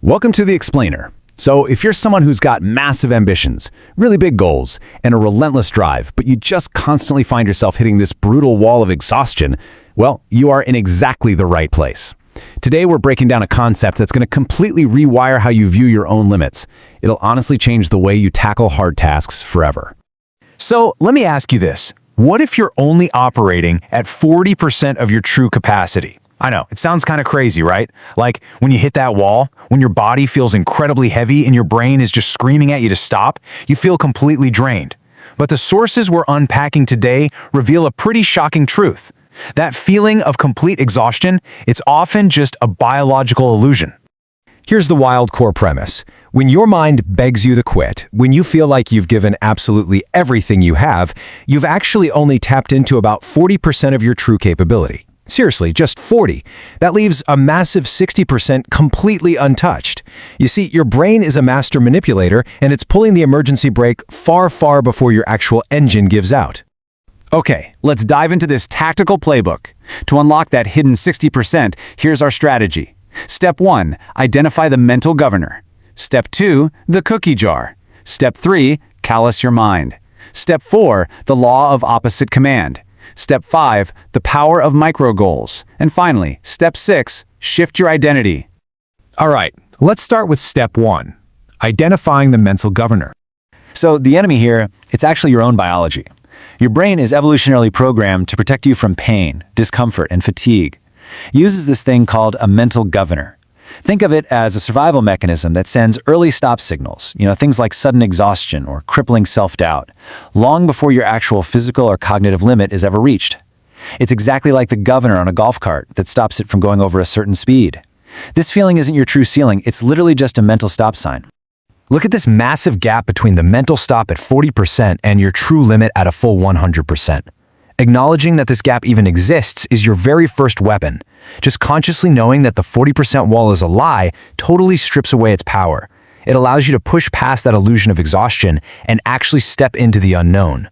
Welcome to The Explainer. So if you're someone who's got massive ambitions, really big goals, and a relentless drive, but you just constantly find yourself hitting this brutal wall of exhaustion, well, you are in exactly the right place. Today we're breaking down a concept that's going to completely rewire how you view your own limits. It'll honestly change the way you tackle hard tasks forever. So let me ask you this. What if you're only operating at 40% of your true capacity? I know, it sounds kind of crazy, right? Like when you hit that wall, when your body feels incredibly heavy and your brain is just screaming at you to stop, you feel completely drained. But the sources we're unpacking today reveal a pretty shocking truth. That feeling of complete exhaustion, it's often just a biological illusion. Here's the wild core premise. When your mind begs you to quit, when you feel like you've given absolutely everything you have, you've actually only tapped into about 40% of your true capability. Seriously, just 40. That leaves a massive 60% completely untouched. You see, your brain is a master manipulator, and it's pulling the emergency brake far, far before your actual engine gives out. Okay, let's dive into this tactical playbook. To unlock that hidden 60%, here's our strategy. Step 1, identify the mental governor. Step 2, the cookie jar. Step 3, callus your mind. Step 4, the law of opposite command. Step 5, the power of micro goals. And finally, Step 6, shift your identity. All right, let's start with step 1, identifying the mental governor. So the enemy here, it's actually your own biology. Your brain is evolutionarily programmed to protect you from pain, discomfort, and fatigue. It uses this thing called a mental governor. Think of it as a survival mechanism that sends early stop signals, things like sudden exhaustion or crippling self-doubt, long before your actual physical or cognitive limit is ever reached. It's exactly like the governor on a golf cart that stops it from going over a certain speed. This feeling isn't your true ceiling, it's literally just a mental stop sign. Look at this massive gap between the mental stop at 40% and your true limit at a full 100%. Acknowledging that this gap even exists is your very first weapon. Just consciously knowing that the 40% wall is a lie totally strips away its power. It allows you to push past that illusion of exhaustion and actually step into the unknown.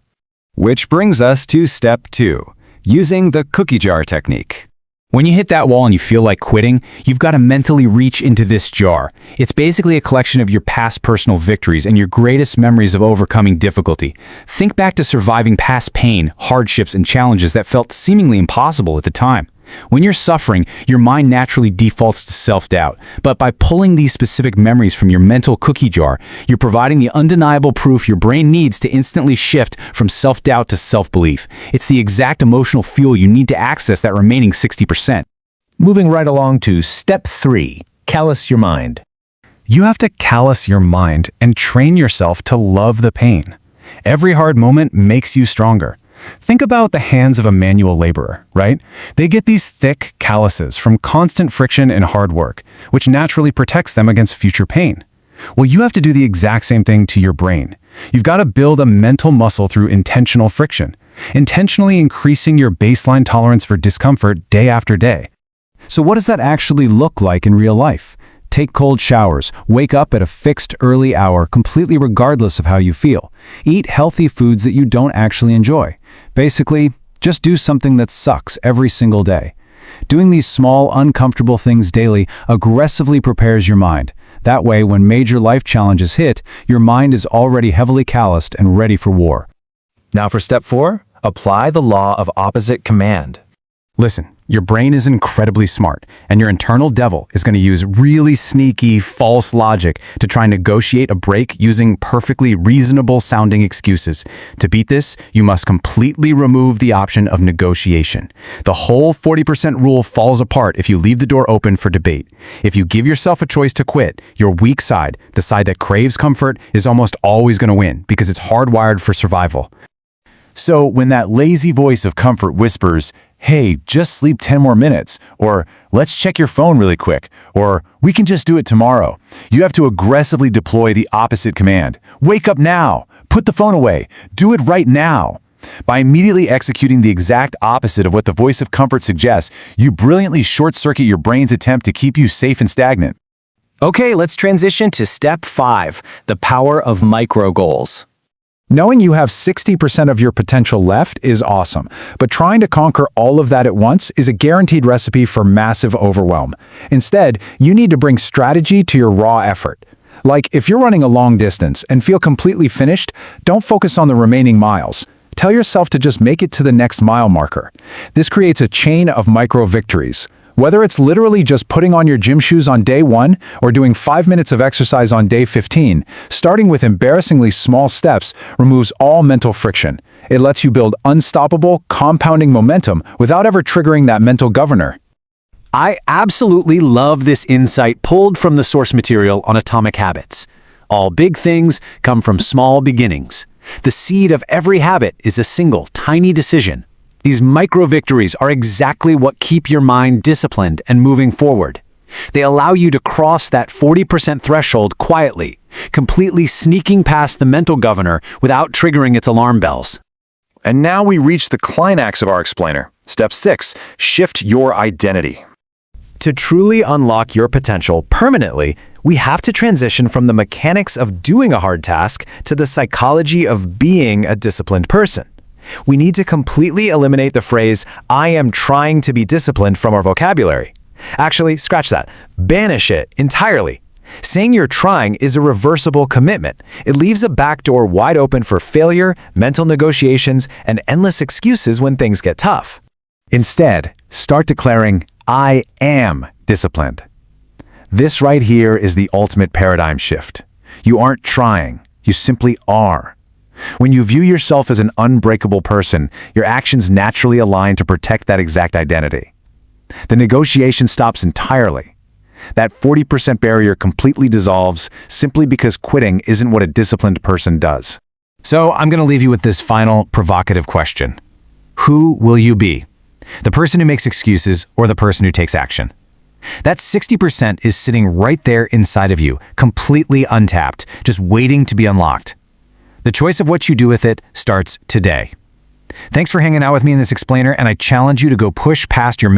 Which brings us to Step 2, using the cookie jar technique. When you hit that wall and you feel like quitting, you've got to mentally reach into this jar. It's basically a collection of your past personal victories and your greatest memories of overcoming difficulty. Think back to surviving past pain, hardships, and challenges that felt seemingly impossible at the time. When you're suffering, your mind naturally defaults to self-doubt. But by pulling these specific memories from your mental cookie jar, you're providing the undeniable proof your brain needs to instantly shift from self-doubt to self-belief. It's the exact emotional fuel you need to access that remaining 60%. Moving right along to step 3, callus your mind. You have to callus your mind and train yourself to love the pain. Every hard moment makes you stronger. Think about the hands of a manual laborer, right? They get these thick calluses from constant friction and hard work, which naturally protects them against future pain. Well, you have to do the exact same thing to your brain. You've got to build a mental muscle through intentional friction, intentionally increasing your baseline tolerance for discomfort day after day. So what does that actually look like in real life? Take cold showers, wake up at a fixed early hour completely regardless of how you feel. Eat healthy foods that you don't actually enjoy. Basically, just do something that sucks every single day. Doing these small, uncomfortable things daily aggressively prepares your mind. That way, when major life challenges hit, your mind is already heavily calloused and ready for war. Now for step 4, apply the law of opposite command. Listen, your brain is incredibly smart, and your internal devil is going to use really sneaky, false logic to try and negotiate a break using perfectly reasonable-sounding excuses. To beat this, you must completely remove the option of negotiation. The whole 40% rule falls apart if you leave the door open for debate. If you give yourself a choice to quit, your weak side, the side that craves comfort, is almost always going to win because it's hardwired for survival. So when that lazy voice of comfort whispers, "Hey, just sleep 10 more minutes," or "Let's check your phone really quick," or "We can just do it tomorrow," you have to aggressively deploy the opposite command. Wake up now! Put the phone away! Do it right now! By immediately executing the exact opposite of what the voice of comfort suggests, you brilliantly short-circuit your brain's attempt to keep you safe and stagnant. Okay, let's transition to step 5, the power of micro goals. Knowing you have 60% of your potential left is awesome, but trying to conquer all of that at once is a guaranteed recipe for massive overwhelm. Instead, you need to bring strategy to your raw effort. Like, if you're running a long distance and feel completely finished, don't focus on the remaining miles. Tell yourself to just make it to the next mile marker. This creates a chain of micro-victories. Whether it's literally just putting on your gym shoes on day 1 or doing 5 minutes of exercise on day 15, starting with embarrassingly small steps removes all mental friction. It lets you build unstoppable, compounding momentum without ever triggering that mental governor. I absolutely love this insight pulled from the source material on Atomic Habits. All big things come from small beginnings. The seed of every habit is a single, tiny decision. These micro-victories are exactly what keep your mind disciplined and moving forward. They allow you to cross that 40% threshold quietly, completely sneaking past the mental governor without triggering its alarm bells. And now we reach the climax of our explainer. Step 6, shift your identity. To truly unlock your potential permanently, we have to transition from the mechanics of doing a hard task to the psychology of being a disciplined person. We need to completely eliminate the phrase, "I am trying to be disciplined," from our vocabulary. Actually, scratch that. Banish it entirely. Saying you're trying is a reversible commitment. It leaves a back door wide open for failure, mental negotiations, and endless excuses when things get tough. Instead, start declaring, "I am disciplined." This right here is the ultimate paradigm shift. You aren't trying, you simply are. When you view yourself as an unbreakable person, your actions naturally align to protect that exact identity. The negotiation stops entirely. That 40% barrier completely dissolves simply because quitting isn't what a disciplined person does. So I'm going to leave you with this final provocative question. Who will you be? The person who makes excuses or the person who takes action? That 60% is sitting right there inside of you, completely untapped, just waiting to be unlocked. The choice of what you do with it starts today. Thanks for hanging out with me in this explainer, and I challenge you to go push past your